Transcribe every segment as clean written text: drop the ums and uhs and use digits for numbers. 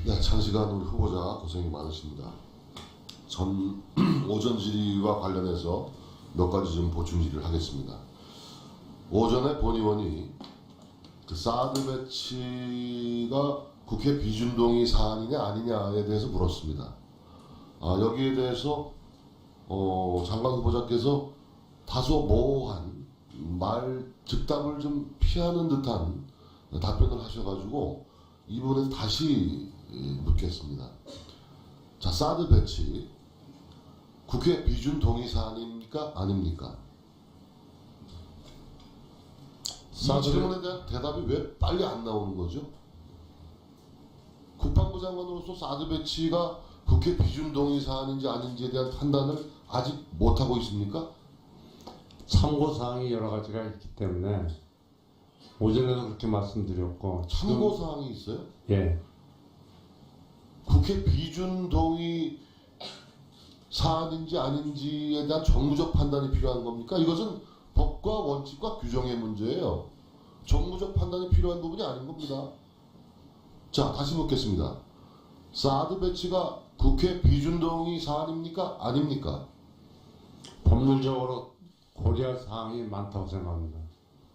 네, 장시간 우리 후보자 고생이 많으십니다. 전 오전 질의와 관련해서 몇 가지 좀 보충 질의를 하겠습니다. 오전에 본 의원이 그 사드 배치가 국회 비준동의 사안이냐 아니냐에 대해서 물었습니다. 여기에 대해서 장관 후보자께서 다소 모호한 말 즉답을 좀 피하는 듯한 답변을 하셔가지고 이 부분에서 다시 묻겠습니다. 자, 사드 배치 국회 비준 동의 사안입니까? 아닙니까? 이 질문에 대한 대답이 왜 빨리 안 나오는 거죠? 국방부 장관으로서 사드 배치가 국회 비준 동의 사안인지 아닌지에 대한 판단을 아직 못하고 있습니까? 참고사항이 여러 가지가 있기 때문에 오전에도 그렇게 말씀드렸고 참고사항이 있어요? 예. 국회 비준 동의 사안인지 아닌지에 대한 정무적 판단이 필요한 겁니까? 이것은 법과 원칙과 규정의 문제예요. 정무적 판단이 필요한 부분이 아닌 겁니다. 자, 다시 묻겠습니다. 사드 배치가 국회 비준 동의 사안입니까? 아닙니까? 법률적으로 고려할 사항이 많다고 생각합니다.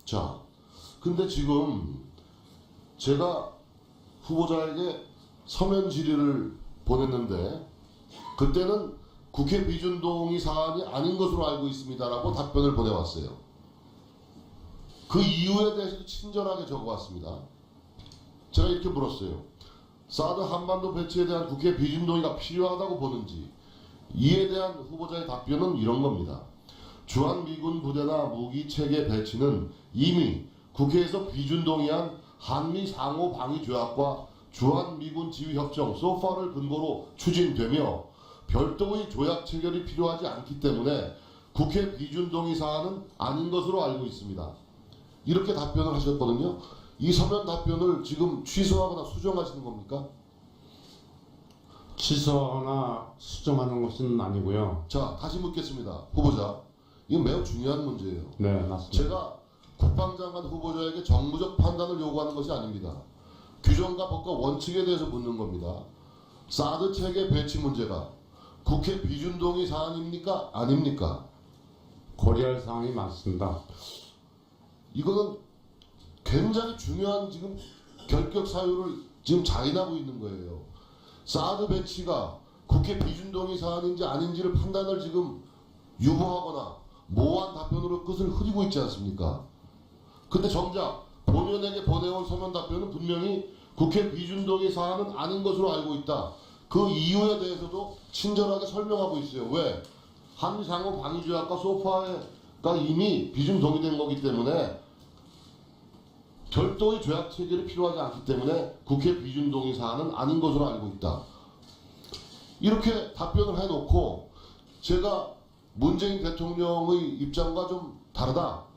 자, 근데 지금 제가 후보자에게 서면 질의를 보냈는데 그때는 국회 비준 동의 사안이 아닌 것으로 알고 있습니다라고 답변을 보내왔어요. 그 이유에 대해서도 친절하게 적어왔습니다. 제가 이렇게 물었어요. 사드 한반도 배치에 대한 국회 비준 동의가 필요하다고 보는지. 이에 대한 후보자의 답변은 이런 겁니다. 주한미군 부대나 무기 체계 배치는 이미 국회에서 비준 동의한 한미 상호 방위 조약과 주한미군 지휘협정 소파를 근거로 추진되며 별도의 조약 체결이 필요하지 않기 때문에 국회 비준 동의 사안은 아닌 것으로 알고 있습니다. 이렇게 답변을 하셨거든요. 이 서면 답변을 지금 취소하거나 수정하시는 겁니까? 취소하거나 수정하는 것은 아니고요. 자, 다시 묻겠습니다. 후보자. 이건 매우 중요한 문제예요. 네, 맞습니다. 제가 국방장관 후보자에게 정무적 판단을 요구하는 것이 아닙니다. 규정과 법과 원칙에 대해서 묻는 겁니다. 사드 체계 배치 문제가 국회 비준 동의 사안입니까? 아닙니까? 고려할 사항이 많습니다. 이거는 굉장히 중요한 지금 결격 사유를 지금 자인하고 있는 거예요. 사드 배치가 국회 비준 동의 사안인지 아닌지를 판단을 지금 유보하거나 모호한 답변으로 끝을 흐리고 있지 않습니까? 근데 정작 본의원에게 보내온 서면 답변은 분명히 국회 비준 동의 사안은 아닌 것으로 알고 있다. 그 이유에 대해서도 친절하게 설명하고 있어요. 왜? 한미상호 방위조약과 소파가 이미 비준 동의된 거기 때문에 별도의 조약 체결이 필요하지 않기 때문에 국회 비준 동의 사안은 아닌 것으로 알고 있다. 이렇게 답변을 해놓고 제가 문재인 대통령의 입장과 좀 다르다.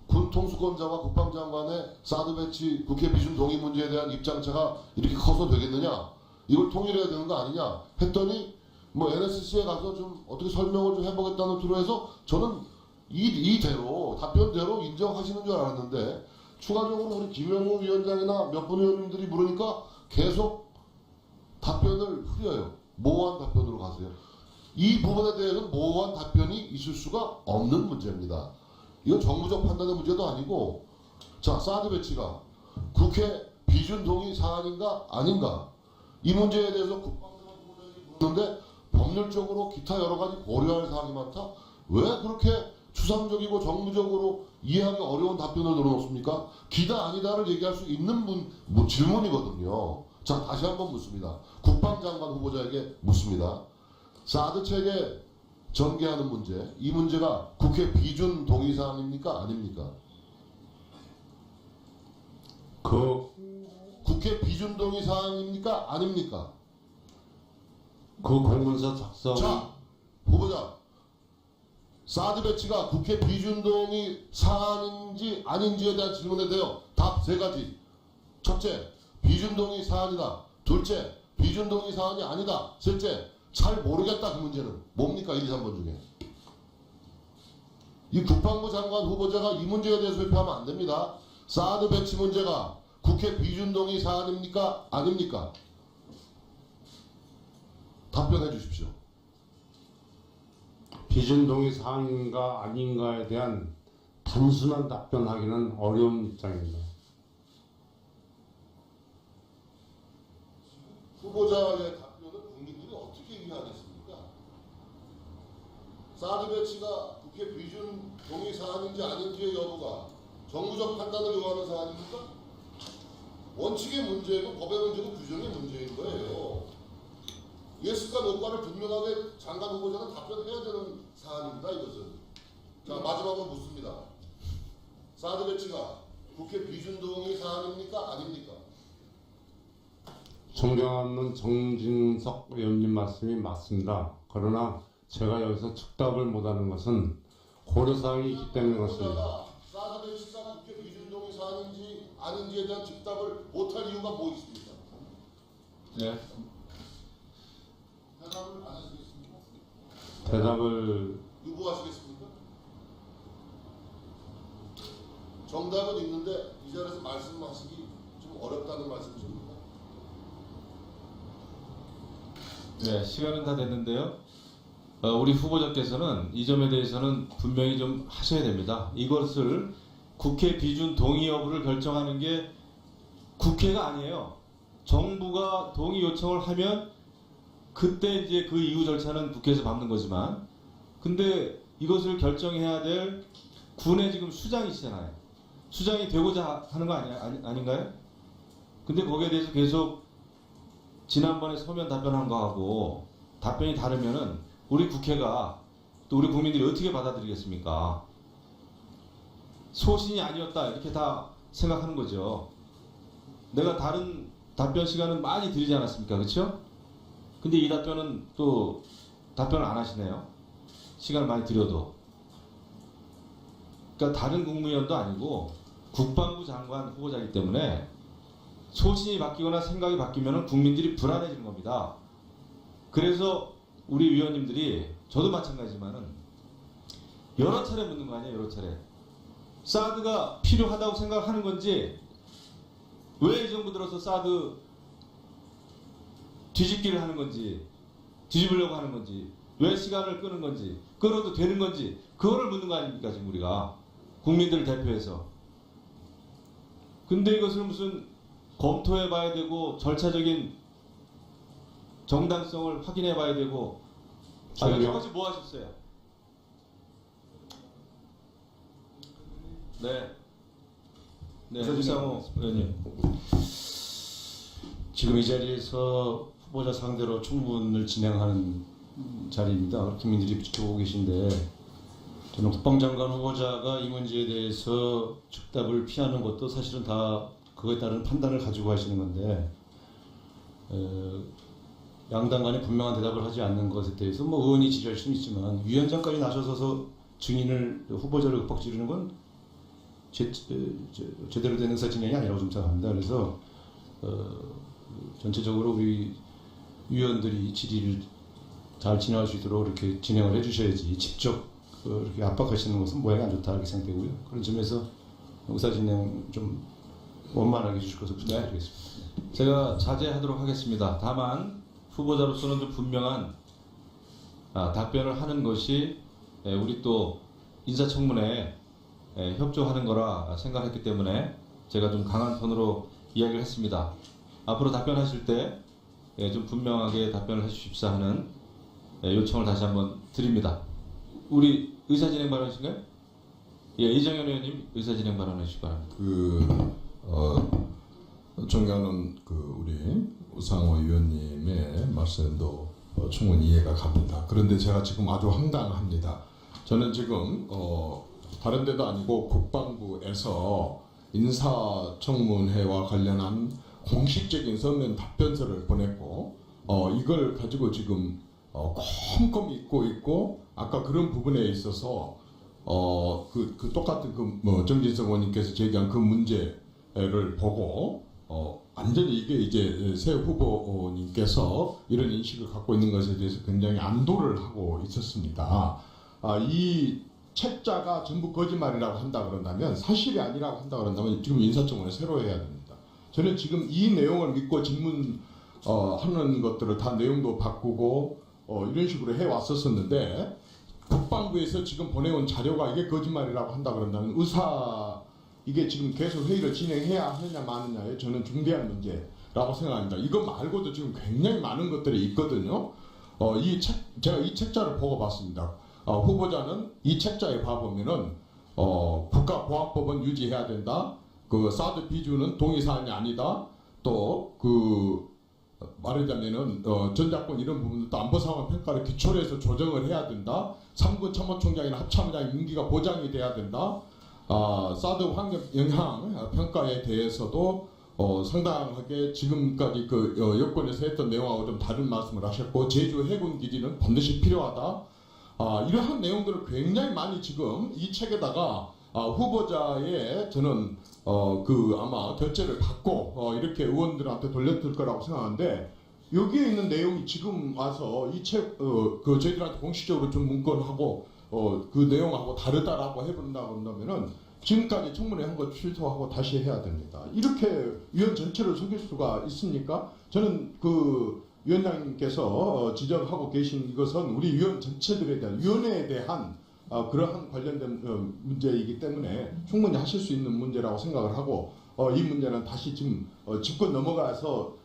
군 통수권자와 국방장관의 사드 배치 국회 비준 동의 문제에 대한 입장차가 이렇게 커서 되겠느냐? 이걸 통일해야 되는 거 아니냐? 했더니 뭐 NSC에 가서 좀 어떻게 설명을 좀 해보겠다는 투로 해서 저는 이대로 답변대로 인정하시는 줄 알았는데 추가적으로 우리 김영우 위원장이나 몇 분 의원님들이 물으니까 계속 답변을 흐려요. 모호한 답변으로 가세요. 이 부분에 대해서는 모호한 답변이 있을 수가 없는 문제입니다. 이건 정무적 판단의 문제도 아니고, 자, 사드 배치가 국회 비준 동의 사안인가 아닌가 이 문제에 대해서 국방장관 후보자에게 묻는데 법률적으로 기타 여러 가지 고려할 사항이 많다. 왜 그렇게 추상적이고 정무적으로 이해하기 어려운 답변을 넣어놓습니까? 기다 아니다를 얘기할 수 있는 질문이거든요. 자, 다시 한번 묻습니다. 국방장관 후보자에게 묻습니다. 사드 체계 전개하는 문제, 이 문제가 국회 비준 동의 사안입니까? 아닙니까? 국회 비준 동의 사안입니까? 아닙니까? 그 공문서 작성. 자, 후보자. 사드 배치가 국회 비준 동의 사안인지 아닌지에 대한 질문에 대해 답 세 가지. 첫째, 비준 동의 사안이다. 둘째, 비준 동의 사안이 아니다. 셋째, 잘 모르겠다. 그 문제는 뭡니까? 1, 2, 3번 중에 이 국방부 장관 후보자가 이 문제에 대해서 회피하면 안 됩니다. 사드 배치 문제가 국회 비준 동의 사안입니까? 아닙니까? 답변해 주십시오. 비준동의 사항인가 아닌가에 대한 단순한 답변하기는 어려운 입장입니다. 후보자의 답변을 국민들이 어떻게 이해하겠습니까? 사드 배치가 국회 비준 동의 사안인지 아닌지의 여부가 정부적 판단을 요하는 사안입니까? 원칙의 문제고 법의 문제고 규정의 문제인 거예요. 예스가 노가를 분명하게 장관 후보자는 답변해야 되는 사안입니다. 이것은. 자, 마지막으로 묻습니다. 사드 배치가 국회 비준 동의 사안입니까? 아닙니까? 존경하는 정진석 의원님 말씀이 맞습니다. 그러나 제가 여기서 즉답을 못하는 것은 고려사항이 있기 때문에 그렇습니다. 사드 배치가 국회 비준 동의 사안인지 아닌지에 대한 즉답을 못할 이유가 뭐 있습니까? 네. 대답을 안 하시겠습니까? 대답을 유보하시겠습니까? 정답은 있는데 이 자리에서 말씀하시기 좀 어렵다는 말씀이십니까? 네, 시간은 다 됐는데요. 우리 후보자께서는 이 점에 대해서는 분명히 좀 하셔야 됩니다. 이것을 국회 비준 동의 여부를 결정하는 게 국회가 아니에요. 정부가 동의 요청을 하면 그때 이제 그 이후 절차는 국회에서 밟는 거지만, 근데 이것을 결정해야 될 군의 지금 수장이시잖아요. 수장이 되고자 하는 거 아닌가요? 근데 거기에 대해서 계속 지난번에 서면 답변한 거하고 답변이 다르면은 우리 국회가 또 우리 국민들이 어떻게 받아들이겠습니까? 소신이 아니었다 이렇게 다 생각하는 거죠. 내가 다른 답변 시간은 많이 드리지 않았습니까? 그렇죠? 근데 이 답변은 또 답변을 안 하시네요. 시간을 많이 드려도. 그러니까 다른 국무위원도 아니고 국방부 장관 후보자이기 때문에 소신이 바뀌거나 생각이 바뀌면 국민들이 불안해지는 겁니다. 그래서 우리 위원님들이 저도 마찬가지지만은 여러 차례 묻는 거 아니에요. 여러 차례. 사드가 필요하다고 생각하는 건지, 왜 이 정부 들어서 사드 뒤집기를 하는 건지, 뒤집으려고 하는 건지, 왜 시간을 끄는 건지, 끌어도 되는 건지, 그거를 묻는 거 아닙니까 지금 우리가 국민들을 대표해서. 근데 이것을 무슨 검토해 봐야 되고 절차적인 정당성을 확인해 봐야 되고, 여기까지 뭐 하셨어요? 네. 네, 우상호 의원님. 지금 이 자리에서 후보자 상대로 청문을 진행하는 자리입니다. 국민들이 지켜보고 계신데, 저는 국방장관 후보자가 이 문제에 대해서 즉답을 피하는 것도 사실은 다 그거에 따른 판단을 가지고 하시는 건데, 양당 간에 분명한 대답을 하지 않는 것에 대해서 뭐 의원이 질의할 수는 있지만 위원장까지 나서서 증인을 후보자를 윽박 지르는 건 제대로 된 의사 진행이 아니라고 좀 생각합니다. 그래서 전체적으로 우리 위원들이 질의를 잘 진행할 수 있도록 이렇게 진행을 해주셔야지 직접 이렇게 압박하시는 것은 모양이 안 좋다 이렇게 생각되고요. 그런 점에서 의사 진행 좀 원만하게 해주실 것을 부탁드리겠습니다. 제가 자제하도록 하겠습니다. 다만 후보자로서는 좀 분명한 답변을 하는 것이 우리 또 인사청문회에 협조하는 거라 생각했기 때문에 제가 좀 강한 톤으로 이야기를 했습니다. 앞으로 답변하실 때 좀 분명하게 답변을 해주십사 하는 요청을 다시 한번 드립니다. 우리 의사진행 발언이신가요? 예, 이정현 의원님 의사진행 발언해 주시기 바랍니다. 존경하는 우리 우상호 의원님의 말씀도 충분히 이해가 갑니다. 그런데 제가 지금 아주 황당합니다. 저는 지금 다른 데도 아니고 국방부에서 인사청문회와 관련한 공식적인 서면 답변서를 보냈고 이걸 가지고 지금 꼼꼼히 읽고 있고 아까 그런 부분에 있어서 그 똑같은 정진석 의원님께서 제기한 그 문제를 보고 완전히 이게 이제 새 후보님께서 이런 인식을 갖고 있는 것에 대해서 굉장히 안도를 하고 있었습니다. 이 책자가 전부 거짓말이라고 한다 그런다면 사실이 아니라고 한다 그런다면 지금 인사청문회 새로 해야 됩니다. 저는 지금 이 내용을 믿고 질문 하는 것들을 다 내용도 바꾸고 이런 식으로 해 왔었었는데 국방부에서 지금 보내온 자료가 이게 거짓말이라고 한다 그런다면 이게 지금 계속 회의를 진행해야 하느냐 마느냐에 저는 중대한 문제라고 생각합니다. 이거 말고도 지금 굉장히 많은 것들이 있거든요. 제가 이 책자를 보고 봤습니다. 후보자는 이 책자에 봐보면은 국가보안법은 유지해야 된다. 그 사드 비준은 동의 사안이 아니다. 또 말하자면은 전작권 이런 부분들도 안보 상황 평가를 기초로 해서 조정을 해야 된다. 3군 참모총장이나 합참의장의 임기가 보장이 돼야 된다. 사드 환경 영향 평가에 대해서도 상당하게 지금까지 여권에서 했던 내용하고 좀 다른 말씀을 하셨고 제주 해군 기지는 반드시 필요하다. 이러한 내용들을 굉장히 많이 지금 이 책에다가 후보자의 저는 아마 결재를 받고 이렇게 의원들한테 돌렸을 거라고 생각하는데 여기에 있는 내용이 지금 와서 이 책 저희들한테 공식적으로 좀 문건하고 그 내용하고 다르다라고 해본다고 한다면은 지금까지 청문회 한 거 취소하고 다시 해야 됩니다. 이렇게 위원 전체를 속일 수가 있습니까? 저는 위원장님께서 지적하고 계신 이것은 우리 위원 전체들에 대한 위원회에 대한 그러한 관련된 문제이기 때문에 충분히 하실 수 있는 문제라고 생각을 하고 이 문제는 다시 지금 짚고 넘어가서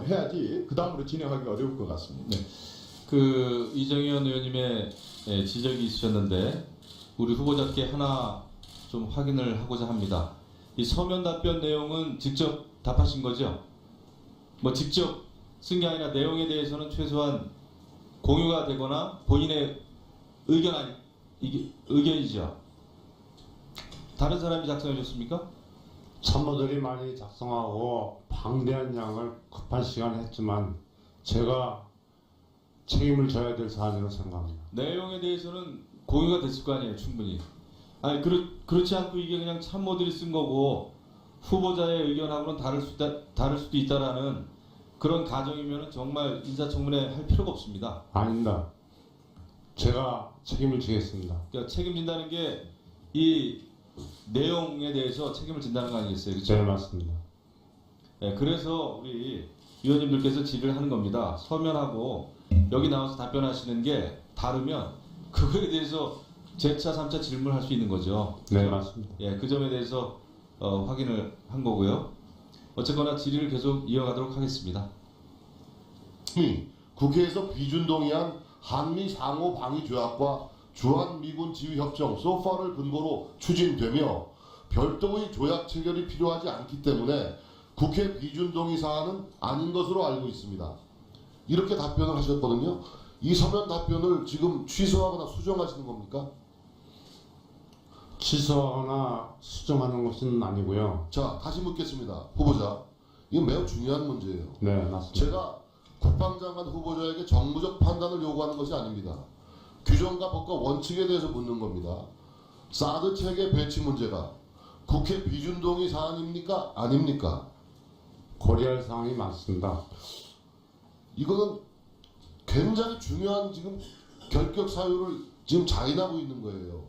해야지 그 다음으로 진행하기 어려울 것 같습니다. 네. 이정현 의원님의 지적이 있으셨는데 우리 후보자께 하나 좀 확인을 하고자 합니다. 이 서면 답변 내용은 직접 답하신 거죠? 뭐 직접 쓴 게 아니라 내용에 대해서는 최소한 공유가 되거나 본인의 의견이죠. 다른 사람이 작성해 줬습니까? 참모들이 많이 작성하고 방대한 양을 급한 시간에 했지만 제가 책임을 져야 될 사안이라고 생각합니다. 내용에 대해서는 공유가 됐을 거 아니에요, 충분히. 아니 그렇지 않고 이게 그냥 참모들이 쓴 거고 후보자의 의견하고는 다를 수도 있다라는 그런 가정이면 정말 인사청문회 할 필요가 없습니다. 아닙니다. 제가 책임을 지겠습니다. 그러니까 책임진다는 게 이 내용에 대해서 책임을 진다는 거 아니겠어요, 그렇죠? 네, 맞습니다. 네, 그래서 우리 위원님들께서 질의를 하는 겁니다. 서면하고 여기 나와서 답변하시는 게 다르면 그거에 대해서 재차 3차 질문할 수 있는 거죠. 네, 맞습니다. 예, 그 점에 대해서 확인을 한 거고요. 어쨌거나 질의를 계속 이어가도록 하겠습니다. 국회에서 비준동의안 한미 상호 방위 조약과 주한미군 지휘협정 소파를 근거로 추진되며 별도의 조약 체결이 필요하지 않기 때문에 국회 비준동의 사안은 아닌 것으로 알고 있습니다. 이렇게 답변을 하셨거든요. 이 서면 답변을 지금 취소하거나 수정하시는 겁니까? 취소하거나 수정하는 것은 아니고요. 자, 다시 묻겠습니다. 후보자, 이건 매우 중요한 문제예요. 네, 맞습니다. 제가 국방장관 후보자에게 정무적 판단을 요구하는 것이 아닙니다. 규정과 법과 원칙에 대해서 묻는 겁니다. 사드 체계 배치 문제가 국회 비준동의 사안입니까? 아닙니까? 고려할 사항이 많습니다. 이거는 굉장히 중요한 지금 결격 사유를 지금 자인하고 있는 거예요.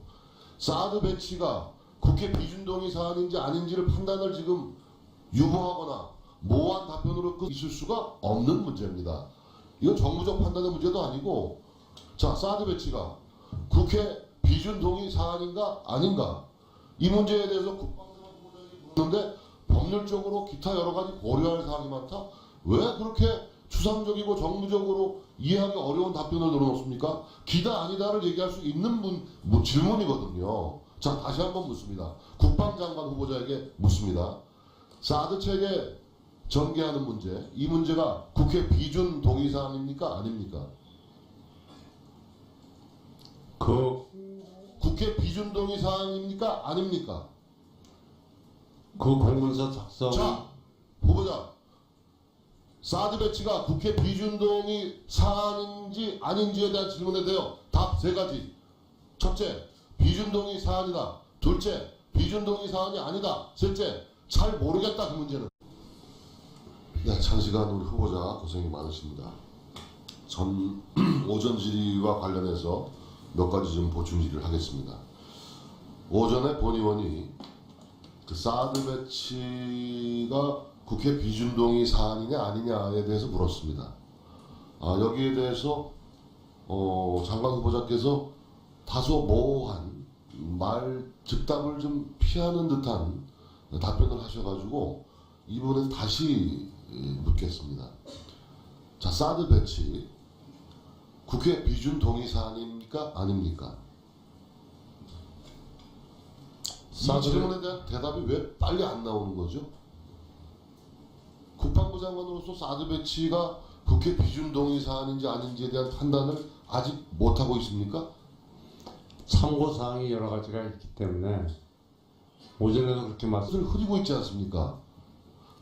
사드 배치가 국회 비준동의 사안인지 아닌지를 판단을 지금 유보하거나 모호한 답변으로 있을 수가 없는 문제입니다. 이건 정무적 판단의 문제도 아니고, 자, 사드 배치가 국회 비준동의 사안인가 아닌가, 이 문제에 대해서 국방장관 후보자에게 묻는데 법률적으로 기타 여러 가지 고려할 사항이 많다. 왜 그렇게 추상적이고 정무적으로 이해하기 어려운 답변을 늘어놓습니까? 기다 아니다를 얘기할 수 있는 질문이거든요. 자, 다시 한번 묻습니다. 국방장관 후보자에게 묻습니다. 사드 체계 전개하는 문제, 이 문제가 국회 비준 동의 사항입니까? 아닙니까? 국회 비준 동의 사항입니까? 아닙니까? 그 공문서 작성. 자, 후보자, 사드 배치가 국회 비준 동의 사안인지 아닌지에 대한 질문에 대해 답 세 가지. 첫째, 비준 동의 사안이다. 둘째, 비준 동의 사안이 아니다. 셋째, 잘 모르겠다. 그 문제는. 네, 장시간 우리 후보자 고생이 많으십니다. 전 오전 질의와 관련해서 몇 가지 좀 보충 질의를 하겠습니다. 오전에 본 의원이 그 사드 배치가 국회 비준동의 사안이냐 아니냐에 대해서 물었습니다. 여기에 대해서 장관 후보자께서 다소 모호한 즉답을 좀 피하는 듯한 답변을 하셔가지고 이 부분에서 다시 묻겠습니다. 자, 사드 배치 국회 비준 동의 사안입니까 아닙니까? 이 질문에 대한 대답이 왜 빨리 안 나오는 거죠? 국방부 장관으로서 사드 배치가 국회 비준 동의 사안인지 아닌지에 대한 판단을 아직 못 하고 있습니까? 참고 사항이 여러 가지가 있기 때문에 오전에도 그렇게 뜻을 흐리고 있지 않습니까?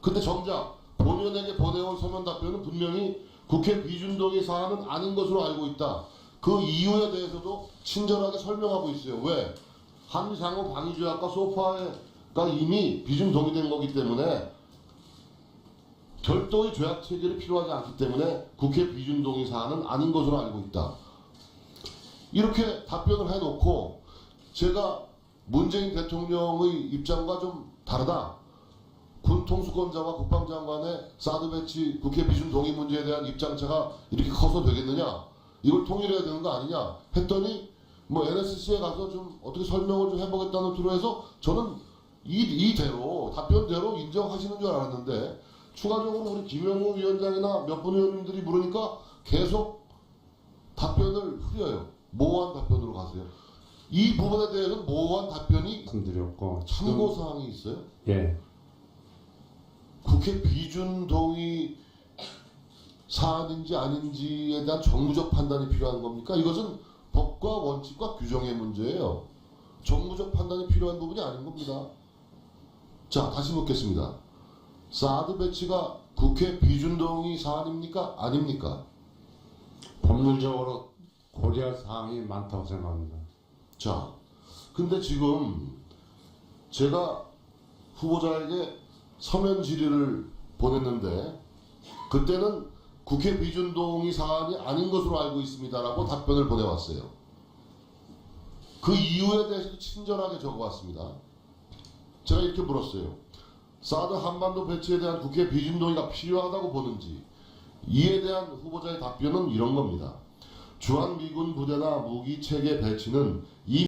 근데 정작 본연에게 보내온 서면 답변은 분명히 국회 비준동의 사안은 아닌 것으로 알고 있다. 그 이유에 대해서도 친절하게 설명하고 있어요. 왜? 한상호 방위조약과 소파가 이미 비준 동의된 거기 때문에 별도의 조약 체결이 필요하지 않기 때문에 국회 비준 동의 사안은 아닌 것으로 알고 있다. 이렇게 답변을 해놓고 제가 문재인 대통령의 입장과 좀 다르다. 군 통수권자와 국방장관의 사드 배치 국회 비준 동의 문제에 대한 입장차가 이렇게 커서 되겠느냐? 이걸 통일해야 되는 거 아니냐? 했더니 뭐 NSC에 가서 좀 어떻게 설명을 좀 해보겠다는 투로 해서 저는 이대로 답변대로 인정하시는 줄 알았는데 추가적으로 우리 김영우 위원장이나 몇 분 의원님들이 물으니까 계속 답변을 흐려요. 모호한 답변으로 가세요. 이 부분에 대해서는 모호한 답변이 말씀드렸고 참고 사항이 있어요? 예. 국회 비준 동의 사안인지 아닌지에 대한 정무적 판단이 필요한 겁니까? 이것은 법과 원칙과 규정의 문제예요. 정무적 판단이 필요한 부분이 아닌 겁니다. 자, 다시 묻겠습니다. 사드 배치가 국회 비준 동의 사안입니까? 아닙니까? 법률적으로 고려할 사항이 많다고 생각합니다. 자, 근데 지금 제가 후보자에게 서면 질의를 보냈는데 그때는 국회 비준 동의 사안이 아닌 것으로 알고 있습니다라고 답변을 보내왔어요. 그 이유에 대해서도 친절하게 적어왔습니다. 제가 이렇게 물었어요. 사드 한반도 배치에 대한 국회 비준 동의가 필요하다고 보는지. 이에 대한 후보자의 답변은 이런 겁니다. 주한미군 부대나 무기 체계 배치는 이